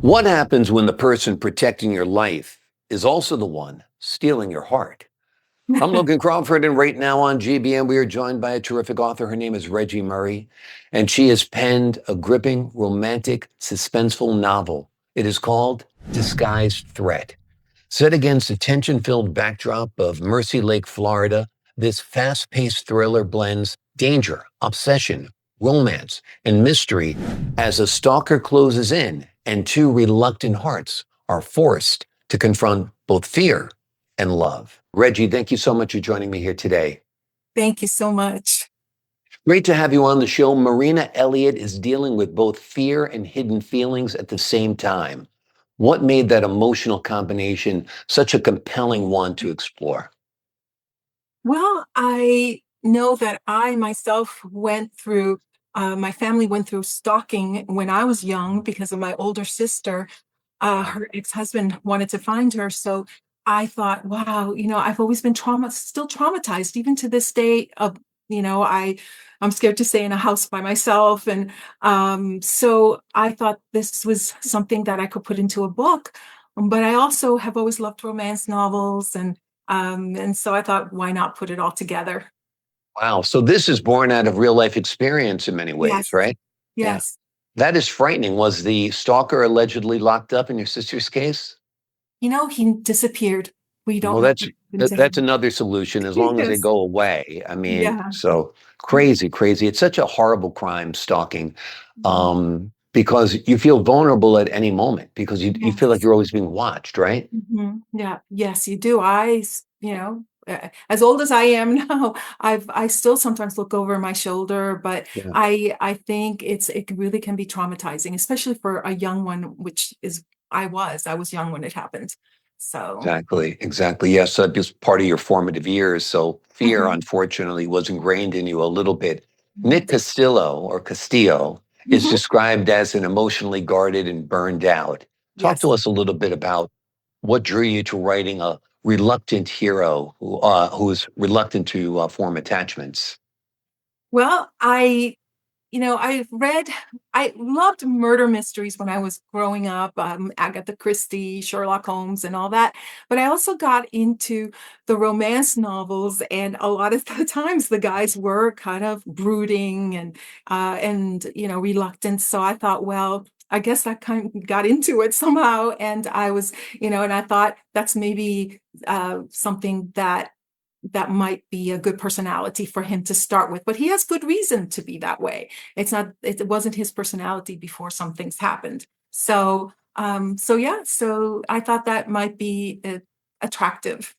What happens when the person protecting your life is also the one stealing your heart? I'm Logan Crawford, and right now on GBM, we are joined by a terrific author. Her name is Regi Murray, and she has penned a gripping, romantic, suspenseful novel. It is called Disguised Threat. Set against a tension-filled backdrop of Mercy Lake, Florida, this fast-paced thriller blends danger, obsession, romance, and mystery as a stalker closes in and two reluctant hearts are forced to confront both fear and love. Regi, thank you so much for joining me here today. Thank you so much. Great to have you on the show. Marina Elliott is dealing with both fear and hidden feelings at the same time. What made that emotional combination such a compelling one to explore? Well, I know that I myself went through, my family went through stalking when I was young because of my older sister. Her ex-husband wanted to find her. So I thought, wow, I've always been still traumatized, even to this day of, I'm scared to stay in a house by myself. And so I thought this was something that I could put into a book. But I also have always loved romance novels, and so I thought, why not put it all together? Wow. So this is born out of real life experience in many ways, Yes, right? Yeah. yes. That is frightening. Was the stalker allegedly locked up in your sister's case? He disappeared. We don't Well, know what happened to that's him. another solution as long as they Yes. go away. I mean, Yeah. so crazy, crazy. It's such a horrible crime, stalking, Mhm. because you feel vulnerable at any moment because you feel like Yes. you're always being watched, right? Yeah. Yes, you do. As old as I am now, I still sometimes look over my shoulder, but Yeah. I think it really can be traumatizing, especially for a young one, which is I was young when it happened. So. Exactly, exactly. Yes, that was part of your formative years. So fear, Mhm. unfortunately, was ingrained in you a little bit. Nick Mhm. Castillo is Mhm. described as an emotionally guarded and burned out. Talk to Yes. us a little bit about what drew you to writing a reluctant hero who is reluctant to form attachments. Well, I loved murder mysteries when I was growing up, Agatha Christie, Sherlock Holmes, and all that. But I also got into the romance novels, and a lot of the times the guys were kind of brooding and reluctant. So I thought, well, I guess I kind of got into it somehow, and and I thought that's maybe something that might be a good personality for him to start with. But he has good reason to be that way. It wasn't his personality before some things happened. So yeah, so I thought that might be attractive.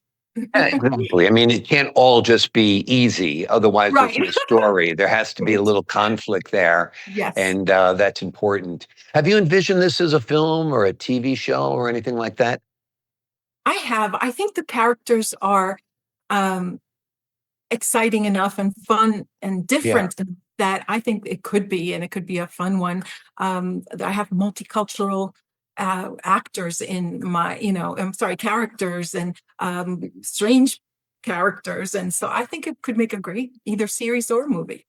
Yeah, exactly. I mean, it can't all just be easy. Otherwise, there's Right. no story. There has to be a Right. little conflict there, Yes. and that's important. Have you envisioned this as a film or a TV show or anything like that? I have. I think the characters are um exciting enough and fun and Yeah. different that I think it could be, and it could be a fun one. I have multicultural actors in I'm sorry, characters and strange characters, and so I think it could make a great either series or movie.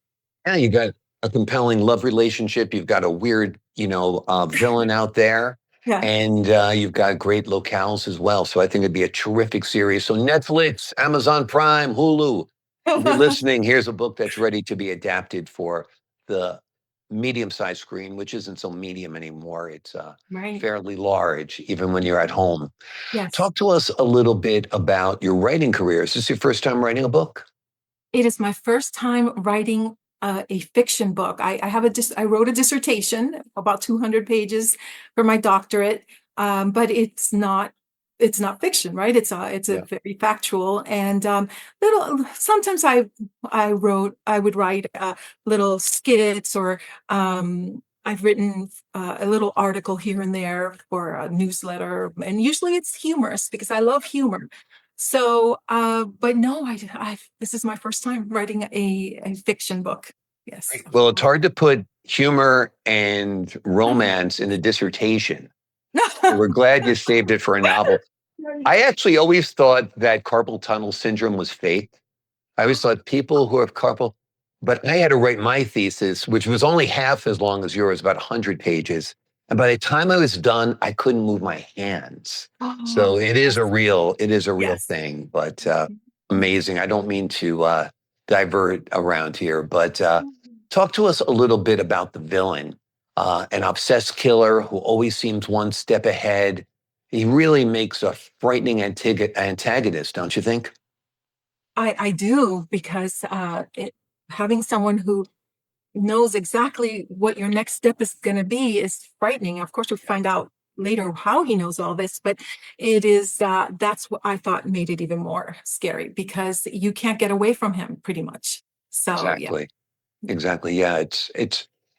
Yeah, you got a compelling love relationship. You've got a weird, villain out there, Yeah. and you've got great locales as well. So I think it'd be a terrific series. So Netflix, Amazon Prime, Hulu. If you're listening, here's a book that's ready to be adapted for the medium-sized screen, which isn't so medium anymore. It's Right. fairly large, even when you're at home. Yes. Talk to us a little bit about your writing career. Is this your first time writing a book? It is my first time writing a fiction book. I wrote a dissertation, about 200 pages for my doctorate, but it's not fiction, right? It's a Yeah. very factual and little. Sometimes I would write little skits or I've written a little article here and there for a newsletter, and usually it's humorous because I love humor. So, but no, this is my first time writing a fiction book. Yes. Well, it's hard to put humor and romance in a dissertation. So we're glad you saved it for a novel. I actually always thought that carpal tunnel syndrome was fake. I always thought people who have carpal, but I had to write my thesis, which was only half as long as yours, about 100 pages. And by the time I was done, I couldn't move my hands. Oh, So yes. it is a real Yes. thing, but Mhm. amazing. I don't mean to divert around here, but Mhm. talk to us a little bit about the villain, an obsessed killer who always seems one step ahead. He really makes a frightening antagonist, don't you think? I do because having someone who knows exactly what your next step is going to be is frightening. Of course, we Yeah, find out later how he knows all this, but it is that's what I thought made it even more scary because you can't get away from him pretty much. So yeah, exactly. Exactly. Yeah.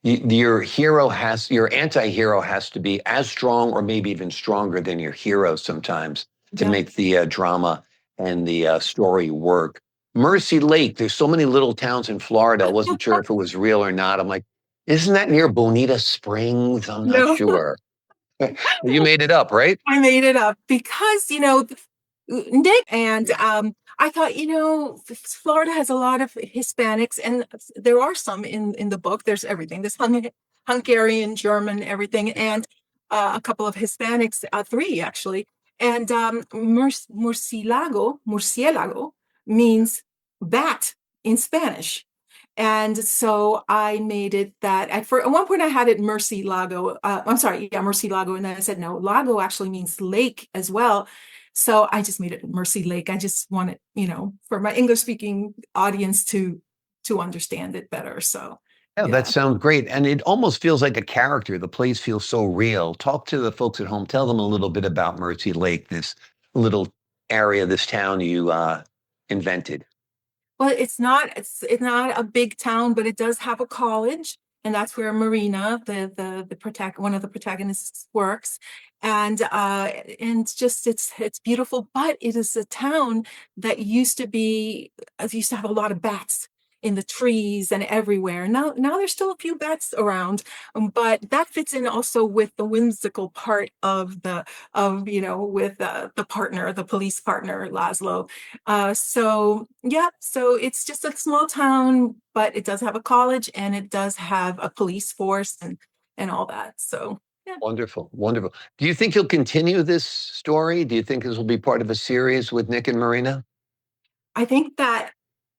Your hero your anti-hero has to be as strong or maybe even stronger than your hero sometimes to yeah. make the drama and the story work. Mercy Lake, there's so many little towns in Florida. I wasn't sure if it was real or not. I'm like, isn't that near Bonita Springs? I'm not No. sure. You made it up, right? I made it up because, Nick and I thought, Florida has a lot of Hispanics, and there are some in the book. There's everything. There's Hungarian, German, everything, and a couple of Hispanics, three actually. And murcielago means bat in Spanish. And so I made it that at one point I had it Mercy Lago. I'm sorry, yeah, Mercy Lago. And then I said, no, Lago actually means lake as well. So I just made it Mercy Lake. I just wanted, for my English speaking audience to understand it better. So Yeah, that yeah. sounds great. And it almost feels like a character. The place feels so real. Talk to the folks at home. Tell them a little bit about Mercy Lake, this little area, this town you invented. Well, it's not a big town, but it does have a college, and that's where Marina, one of the protagonists, works. And it's beautiful, but it is a town that used to have a lot of bats in the trees and everywhere. Now there's still a few bats around, but that fits in also with the whimsical part with the police partner Laszlo. So it's just a small town, but it does have a college and it does have a police force and all that. So yeah, Wonderful, wonderful. Do you think you'll continue this story? Do you think this will be part of a series with Nick and Marina? I think that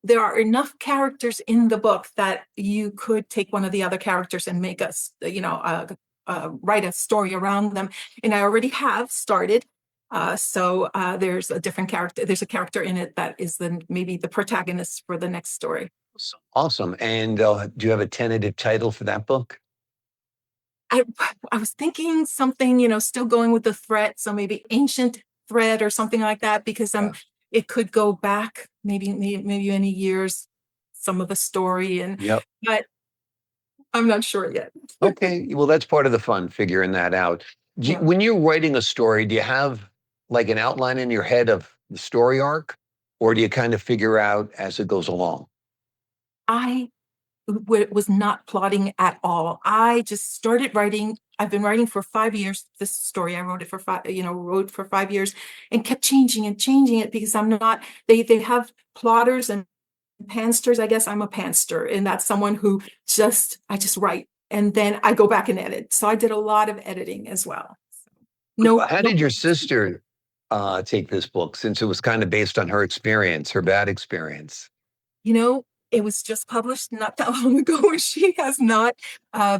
there are enough characters in the book that you could take one of the other characters and make us, write a story around them. And I already have started. There's a different character. There's a character in it that is maybe the protagonist for the next story. Awesome. And do you have a tentative title for that book? I I was thinking something, still going with the threat, so maybe ancient threat or something like that, because Yeah. it could go back maybe many years, some of the story, Yep. but I'm not sure yet. Okay. Well, that's part of the fun, figuring that out. Yeah, When you're writing a story, do you have like an outline in your head of the story arc, or do you kind of figure out as it goes along? I was not plotting at all. I just started writing. I've been writing for 5 years. This story I wrote it for wrote for 5 years, and kept changing and changing it because I'm not. They have plotters and pansters. I guess I'm a panster, and that's someone who I just write and then I go back and edit. So I did a lot of editing as well. No, How no, did your sister take this book since it was kind of based on her experience, her bad experience? you know, it was just published not that long ago, and she has not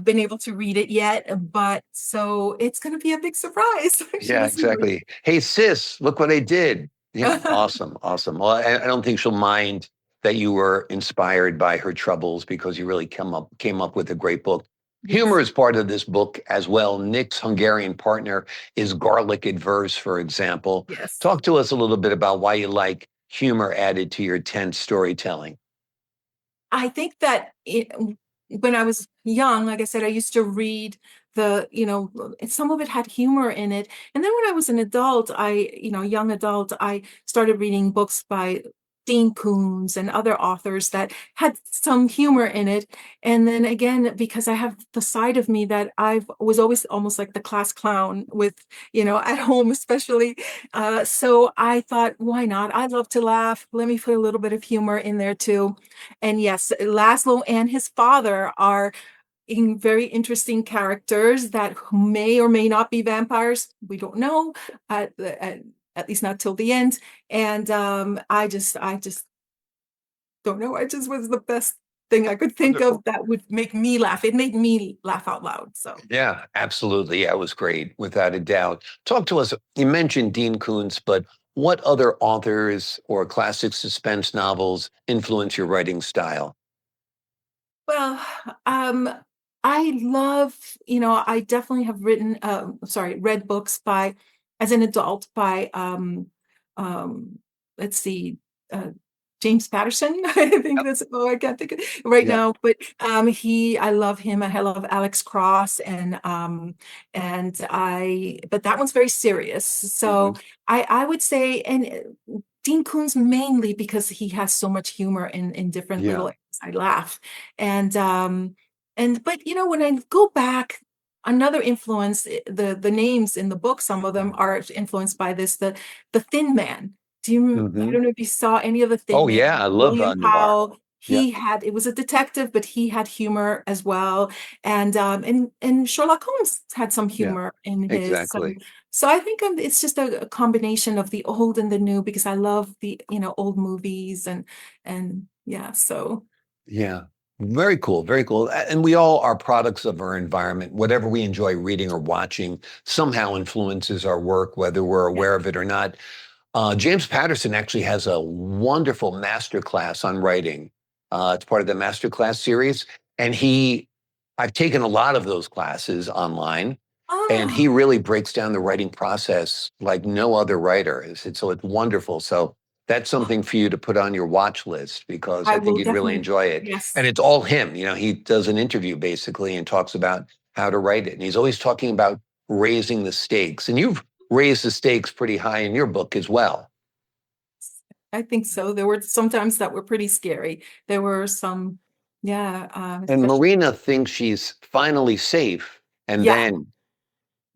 been able to read it yet. But so it's going to be a big surprise. She Yeah, was here. exactly. Hey, sis, look what I did. Yeah, awesome, awesome. Well, I don't think she'll mind that you were inspired by her troubles because you really came up with a great book. Humor Yes, is part of this book as well. Nick's Hungarian partner is garlic adverse, for example. yes. Talk to us a little bit about why you like humor added to your tense storytelling. I think that when I was young, like I said, I used to read and some of it had humor in it. And then when I was an adult, young adult, I started reading books by Dean Koontz and other authors that had some humor in it. And then again, because I have the side of me that I was always almost like the class clown at home, especially. So I thought, why not? I love to laugh. Let me put a little bit of humor in there too. And yes, Laszlo and his father are, very interesting characters that may or may not be vampires. We don't know, at least not till the end. And I just don't know. I just was the best thing I could think of Wonderful. that would make me laugh. It made me laugh out loud. So, Yeah, absolutely. Yeah, it was great, without a doubt. Talk to us. You mentioned Dean Koontz, but what other authors or classic suspense novels influence your writing style? well, um, I love, I definitely have read books by, as an adult, by, um, let's see, uh, James Patterson. I think that's, oh, I can't think of right Yeah. now, but I love him. I love Alex Cross, but that one's very serious. Hmm. So I would say, Dean Koontz mainly because he has so much humor in different little Yeah. areas. I laugh. And but when I go back, another influence, the names in the book, some of them are influenced by this, the Thin Man. I Hmm. don't know if you saw any of the Thin Oh, Man, yeah. I love William noir. Powell. Yeah. It was a detective, but he had humor as well. And Sherlock Holmes had some Yeah. humor in his. So Exactly. I think it's just a combination of the old and the new, because I love the old movies, and yeah, so Yeah. Very cool. Very cool. And we all are products of our environment. Whatever we enjoy reading or watching somehow influences our work, whether we're yeah. aware of it or not. James Patterson actually has a wonderful masterclass on writing. It's part of the masterclass series. And I've taken a lot of those classes online, and Oh, he really breaks down the writing process like no other writer. So it's wonderful. So that's something for you to put on your watch list, because I I think will you'd really definitely, enjoy it. And yes. it's all him. He does an interview basically and talks about how to write it. And he's always talking about raising the stakes. And you've raised the stakes pretty high in your book as well. I think so. There were some times that were pretty scary. There were some, yeah, And especially, Marina thinks she's finally safe, and yeah, then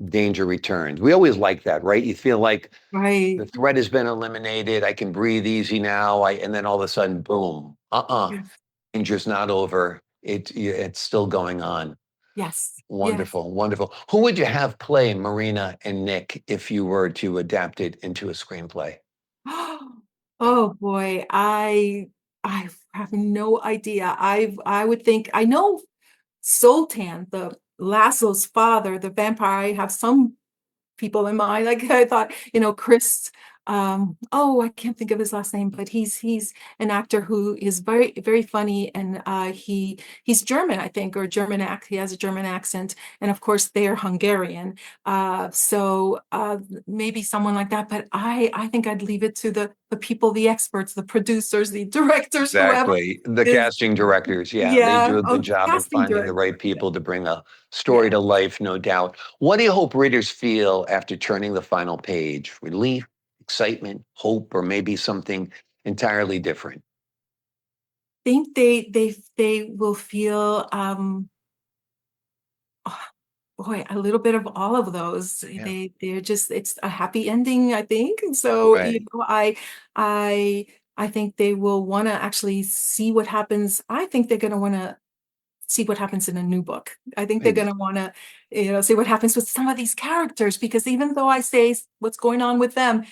danger returns. We always like that, right? You feel like right. the threat has been eliminated. I can breathe easy now. And then all of a sudden, boom, Yes, danger's not over. It's still going on. yes, yes. Wonderful, wonderful. Who would you have play Marina and Nick if you were to adapt it into a screenplay? Oh boy, I have no idea. I would think I know Sultan, the Laszlo's father, the vampire. I have some people in mind. Like I thought, Chris, oh, I can't think of his last name, but he's an actor who is very, very funny, and he's German, I think, or he has a German accent, and of course they're Hungarian. Maybe someone like that, but I think I'd leave it to the people, the experts, the producers, the directors, whoever Exactly. The is, casting directors, yeah, they yeah, do a good oh, job of casting finding the director. right people to bring a story Yeah. to life, no doubt. What do you hope readers feel after turning the final page? Relief, excitement, hope, or maybe something entirely different? Think they will feel, oh, boy, a little bit of all of those. Yeah. They're just, it's a happy ending, I think. And so, Right. I I think they will want to actually see what happens. I think they're going to want to see what happens in a new book. I think they're Ex- going to want to, see what happens with some of these characters, because even though I say what's going on with them,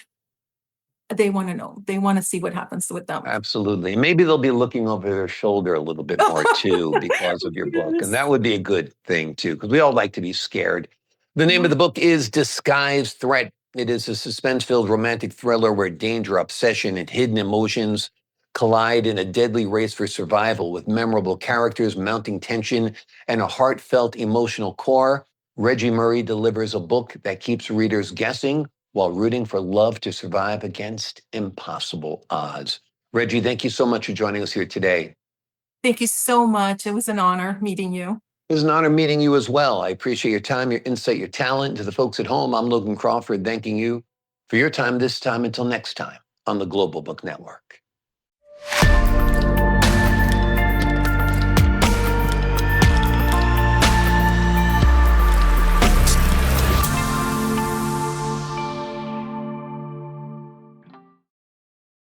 they want to know. They want to see what happens with them. Absolutely. Maybe they'll be looking over their shoulder a little bit more too because of your book. And that Yes. would be a good thing too, because we all like to be scared. The name of Yeah. the book is Disguised Threat. It is a suspense filled romantic thriller where danger, obsession, and hidden emotions collide in a deadly race for survival with memorable characters, mounting tension, and a heartfelt emotional core. Reggie Murray delivers a book that keeps readers guessing while rooting for love to survive against impossible odds. Reggie, thank you so much for joining us here today. Thank you so much. It was an honor meeting you. It was an honor meeting you as well. I appreciate your time, your insight, your talent. To the folks at home, I'm Logan Crawford, thanking you for your time this time. Until next time on the Global Book Network.